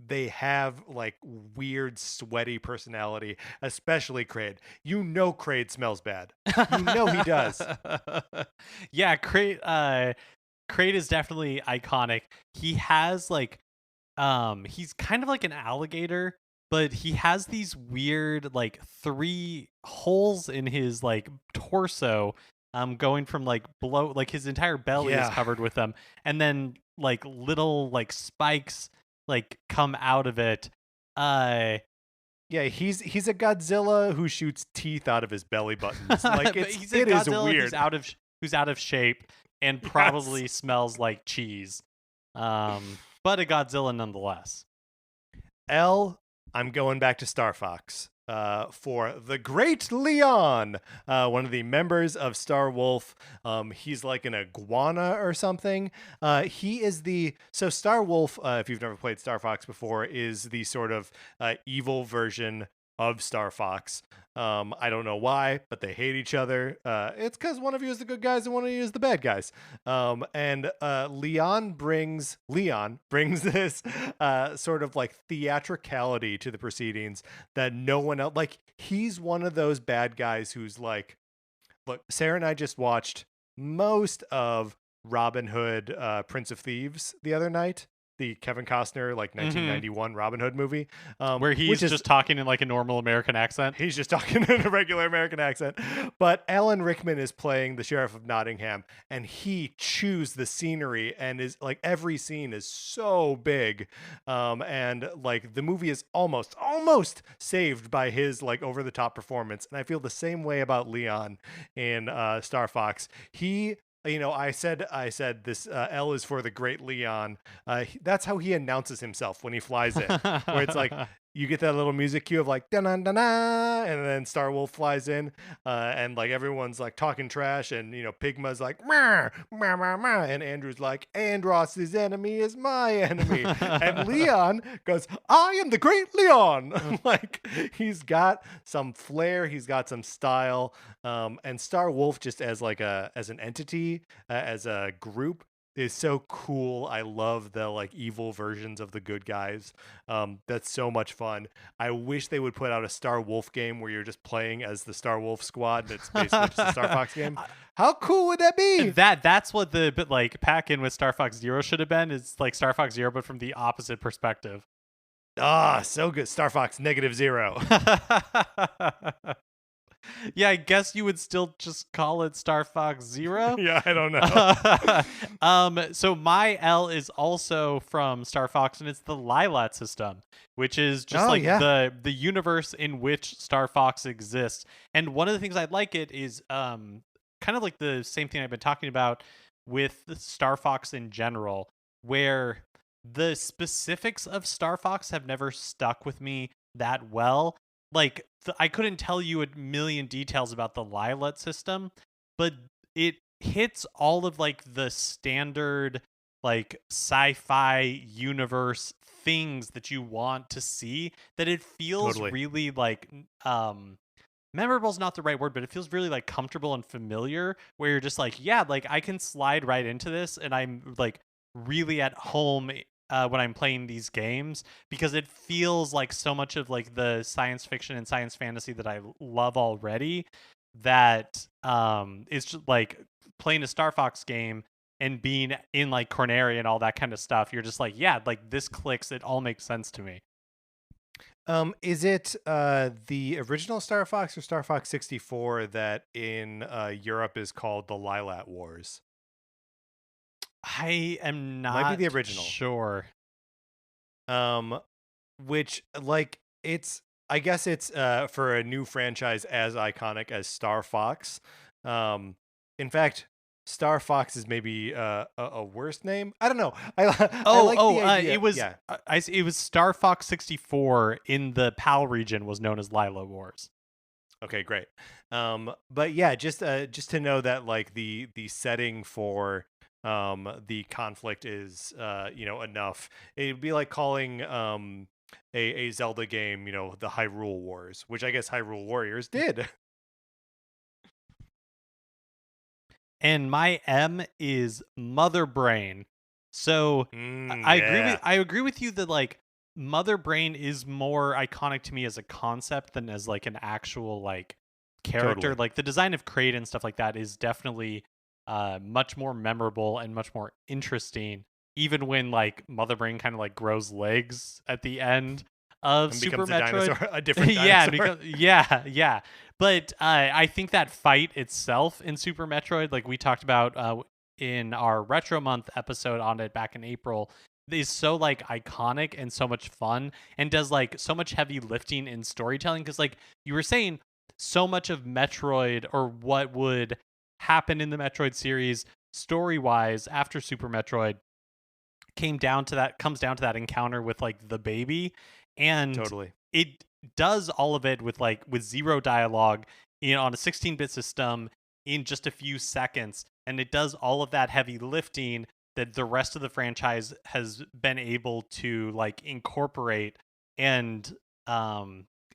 they have like weird sweaty personality, especially Kraid. You know Kraid smells bad. You know he does. Yeah, Crate is definitely iconic. He has like he's kind of like an alligator, but he has these weird like 3 holes in his like torso, going from like below, like his entire belly is Yeah. covered with them, and then like little like spikes like come out of it. Uh Yeah, he's a Godzilla who shoots teeth out of his belly buttons. Like but it's he's a it is Godzilla weird. who's out of shape and Yes. probably smells like cheese. But a Godzilla nonetheless. L, I'm going back to Star Fox for the Great Leon, one of the members of Star Wolf. He's like an iguana or something. He is so Star Wolf, if you've never played Star Fox before, is the sort of evil version of Star Fox. I don't know why, but they hate each other. It's because one of you is the good guys and one of you is the bad guys. And Leon brings this sort of like theatricality to the proceedings that no one else, like, he's one of those bad guys who's like, look, Sarah and I just watched most of Robin Hood, Prince of Thieves the other night, the Kevin Costner like Hmm. 1991 Robin Hood movie, Where which he's is, just talking in like a normal American accent. he's just talking in a regular American accent. But Alan Rickman is playing the Sheriff of Nottingham, and he chews the scenery, and is like, every scene is so big. And like the movie is almost saved by his like over the top performance. And I feel the same way about Leon in Star Fox. He, you know, I said this, L is for the Great Leon. That's how he announces himself when he flies in, where it's like, you get that little music cue of like da da da da, and then Star Wolf flies in, and like everyone's like talking trash, and you know Pigma's like meh, meh, meh, meh, and Andrew's like, Andross's enemy is my enemy, and Leon goes, I am the Great Leon. Like, he's got some flair, he's got some style, and Star Wolf just as like as an entity, as a group, is so cool. I love the like evil versions of the good guys. That's so much fun. I wish they would put out a Star Wolf game where you're just playing as the Star Wolf squad. That's basically just a Star Fox game. How cool would that be? That's what the but like pack in with Star Fox Zero should have been. Is like Star Fox Zero, but from the opposite perspective. Ah, so good. Star Fox -0. Yeah, I guess you would still just call it Star Fox Zero. Yeah, I don't know. So my L is also from Star Fox, and it's the Lilat system, which is just Oh like yeah. the universe in which Star Fox exists. And one of the things I like it is kind of like the same thing I've been talking about with the Star Fox in general, where The specifics of Star Fox have never stuck with me that well. Like I couldn't tell you a million details about the Lilat system, but it hits all of like the standard like sci-fi universe things that you want to see, that it feels Totally. really like memorable is not the right word, but it feels really like comfortable and familiar, where you're just like, yeah, like I can slide right into this and I'm like really at home when I'm playing these games, because it feels like so much of like the science fiction and science fantasy that I love already, that it's just like playing a Star Fox game and being in like Corneria and all that kind of stuff. You're just like, yeah, like this clicks. It all makes sense to me. Is it the original Star Fox or Star Fox 64 that in Europe is called the Lilat Wars? I am Might be the not original. sure. Um, which like it's I guess it's for a new franchise as iconic as Star Fox. Um, in fact, Star Fox is maybe a worse name. I don't know. I like the idea. It was Yeah. it was Star Fox 64 in the PAL region was known as Lila Wars. Okay, great. But yeah, just to know that like the setting for the conflict is enough. It'd be like calling a Zelda game, the Hyrule Wars, which I guess Hyrule Warriors did. And my M is Mother Brain. So Yeah, I agree with you that like Mother Brain is more iconic to me as a concept than as like an actual like character. totally. Like the design of Kraid and stuff like that is definitely much more memorable and much more interesting, even when like Mother Brain kind of like grows legs at the end of And Super becomes a Metroid. dinosaur, a different Yeah, dinosaur. because yeah. But I think that fight itself in Super Metroid, like we talked about in our Retro Month episode on it back in April, is so like iconic and so much fun, and does like so much heavy lifting in storytelling. Because like you were saying, so much of Metroid, or what would happen in the Metroid series story wise after Super Metroid, comes down to that encounter with like the baby, and Totally. it does all of it with zero dialogue on a 16-bit system in just a few seconds, and it does all of that heavy lifting that the rest of the franchise has been able to like incorporate, and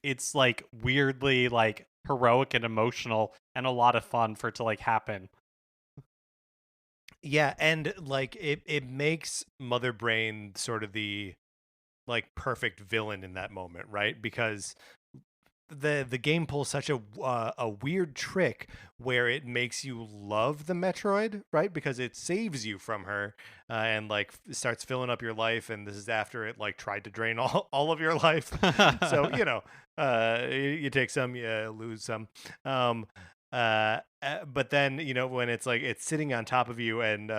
it's like weirdly like heroic and emotional and a lot of fun for it to like happen. Yeah, and like it makes Mother Brain sort of the like perfect villain in that moment, right? Because the game pulls such a weird trick where it makes you love the Metroid, right? Because it saves you from her and like starts filling up your life, and this is after it like tried to drain all of your life. So you take some, you lose some. Um, but then when it's like it's sitting on top of you and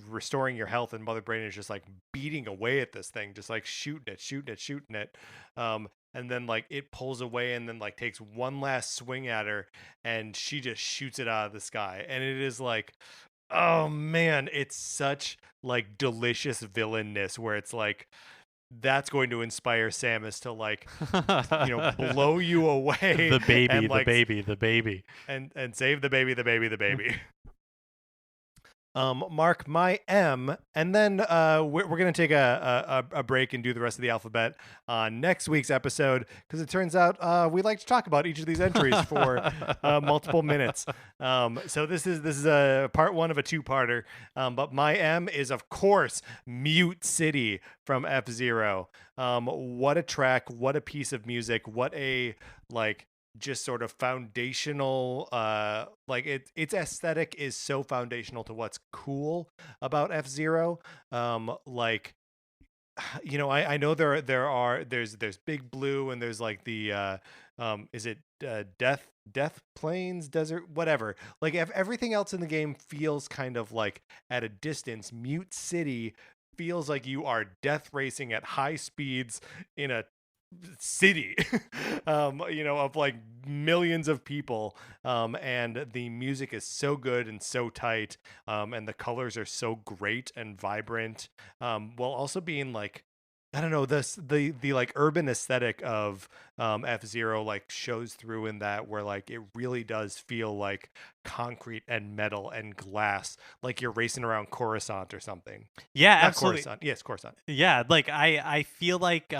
restoring your health, and Mother Brain is just like beating away at this thing, just like shooting it. And then like it pulls away and then like takes one last swing at her, and she just shoots it out of the sky, and it is like, oh man, it's such like delicious villainness where it's like that's going to inspire Samus to like blow you away The baby, and the like baby, the baby. and save the baby. Mark, my M, and then we're going to take a break and do the rest of the alphabet on next week's episode, because it turns out we like to talk about each of these entries for multiple minutes. So this is a part one of a two-parter. But my M is, of course, Mute City from F-Zero. What a track! What a piece of music! What a like just sort of foundational like its aesthetic is so foundational to what's cool about F-Zero. Like I know there's Big Blue, and there's like the is it Death Plains Desert, whatever. Like if everything else in the game feels kind of like at a distance, Mute City feels like you are death racing at high speeds in a city, of like millions of people. And the music is so good and so tight. And the colors are so great and vibrant. While also being like, I don't know, the like urban aesthetic of F-Zero like shows through in that, where like it really does feel like concrete and metal and glass, like you're racing around Coruscant or something. Yeah, Not absolutely. Coruscant. Yes, Coruscant. Yeah, like I feel like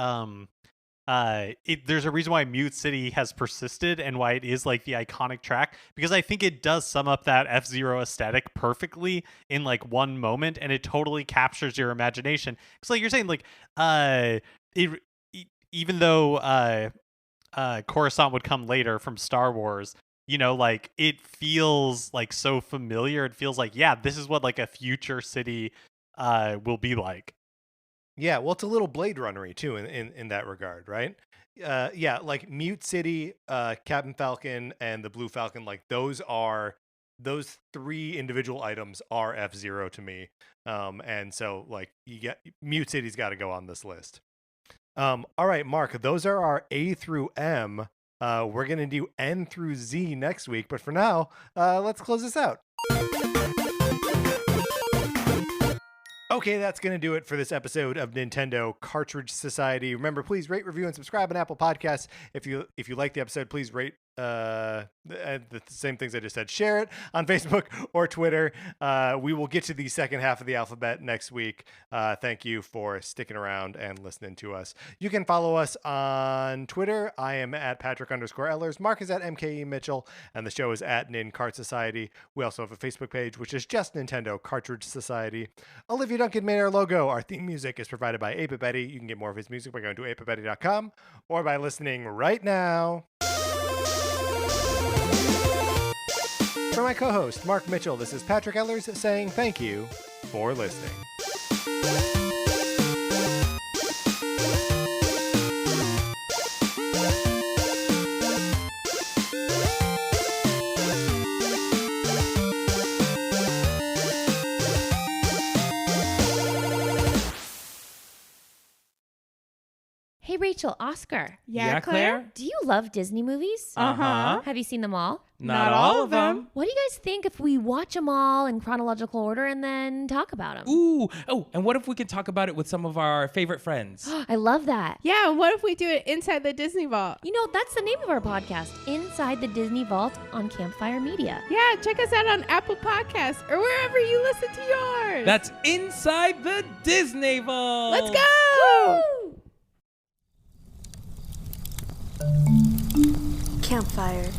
there's a reason why Mute City has persisted and why it is like the iconic track, because I think it does sum up that F-Zero aesthetic perfectly in like one moment, and it totally captures your imagination. Because like you're saying, like even though Coruscant would come later from Star Wars, like it feels like so familiar. It feels like, yeah, this is what like a future city will be like. Yeah, well, it's a little Blade Runnery too in that regard, right? Yeah, like Mute City, Captain Falcon, and the Blue Falcon, like those 3 individual items are F-Zero to me. And so like Mute City's got to go on this list. All right, Mark, those are our A through M. We're gonna do N through Z next week, but for now, let's close this out. Okay, that's going to do it for this episode of Nintendo Cartridge Society. Remember, please rate, review, and subscribe on Apple Podcasts. If you like the episode, please rate the same things I just said. Share it on Facebook or Twitter. We will get to the second half of the alphabet next week. Thank you for sticking around and listening to us. You can follow us on Twitter. I am at Patrick_Ellers. Mark is at MKE Mitchell, and the show is at Nin Cart Society. We also have a Facebook page, which is just Nintendo Cartridge Society. Olivia Duncan made our logo. Our theme music is provided by Ape Betty. You can get more of his music by going to apebetty.com or by listening right now. For my co-host, Mark Mitchell, this is Patrick Ellers saying thank you for listening. Hey, Rachel, Oscar. Yeah, Claire? Do you love Disney movies? Uh-huh. Have you seen them all? Not all of them. What do you guys think if we watch them all in chronological order and then talk about them? Ooh. Oh, and what if we could talk about it with some of our favorite friends? I love that. Yeah, and what if we do it inside the Disney Vault? You know, that's the name of our podcast, Inside the Disney Vault on Campfire Media. Yeah, check us out on Apple Podcasts or wherever you listen to yours. That's Inside the Disney Vault. Let's go! Woo! Campfire.